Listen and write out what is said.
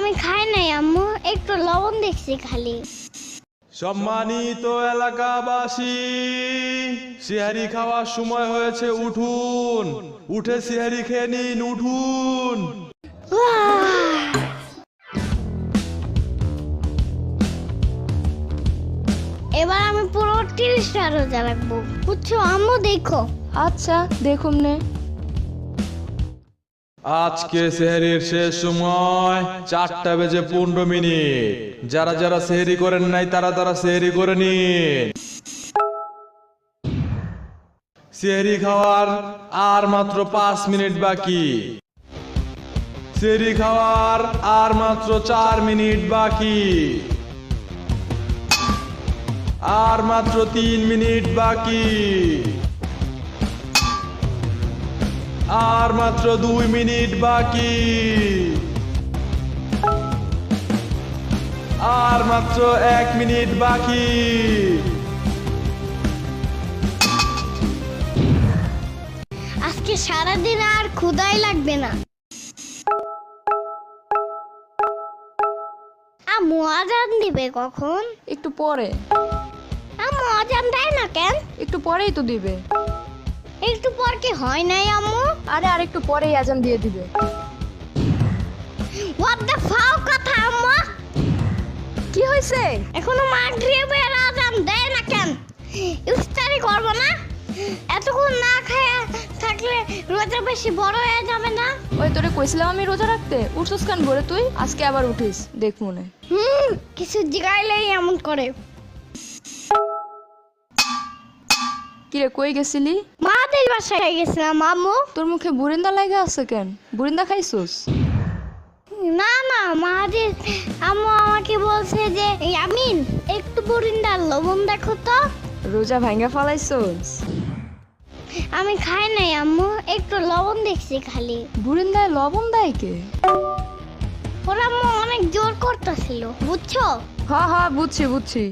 আমি খাই নাই আম্মু, একটু লবণ দেখছি খালি। সম্মানিত এলাকাবাসী, সিহারি খাওয়ার সময় হয়েছে, উঠুন, উঠে সিহারি খেয়ে নিন, উঠুন। এবার আমি পুরো 30টা রোজা রাখবো, বুঝছো আম্মু? দেখো। আচ্ছা দেখুন নে। আজকে সেহরির শেষ সময় 4:15। যারা যারা সেহরি করেন নাই তারা তারা সেহরি করে নিন। সেহরি খাওয়ার আর মাত্র 5 মিনিট বাকি। সেহরি খাওয়ার আর মাত্র 4 মিনিট বাকি। আর মাত্র 3 মিনিট বাকি। আর মাত্র 2 মিনিট বাকি। আর মাত্র 1 মিনিট বাকি। আজকে সারাদিন আর ক্ষুধাই লাগবে না। আম্মু আজান দিবে কখন? একটু পরে। আম্মু আজান দেয় না কেন? একটু পরেই তো দিবে। একটু পর কি হয় নাই আম্মু? আরে আর একটু পরেই আজান দিয়ে দিবে। হোয়াট দ্য ফাও কথা আম্মু? কি হয়েছে? এখনো মাগরিবের আজান দেয় না কেন? ইফতারি করব না? এতক্ষণ না খায়া থাকলে রোজা বেশি বড় হয়ে যাবে না? ওই তোরে কইছিলাম আমি রোজা রাখতে, উঠছস কান ভরে তুই? আজকে আবার উঠিস, দেখ মনে। কিছু জিগাইলেই এমন করে। কিরে কই গেছিলি? মাদের বাসায় গেছিলাম আম্মু। তোর মুখে বুরিন্দা লাগা আছে কেন? বুরিন্দা খাইছস? না না, মাদের আম্মু আমাকে বলছে যে আমিন একটু বরিন্দার লবণ দেখো তো। রোজা ভাঙ্গা ফালাইছস? আমি খাই নাই আম্মু, একটু লবণ দেখছি খালি। বুরিন্দায় লবণ দেয় কে? ওরা আম্মু অনেক জোর করতেছিল, বুঝছো? হ্যাঁ হ্যাঁ বুঝছি বুঝছি।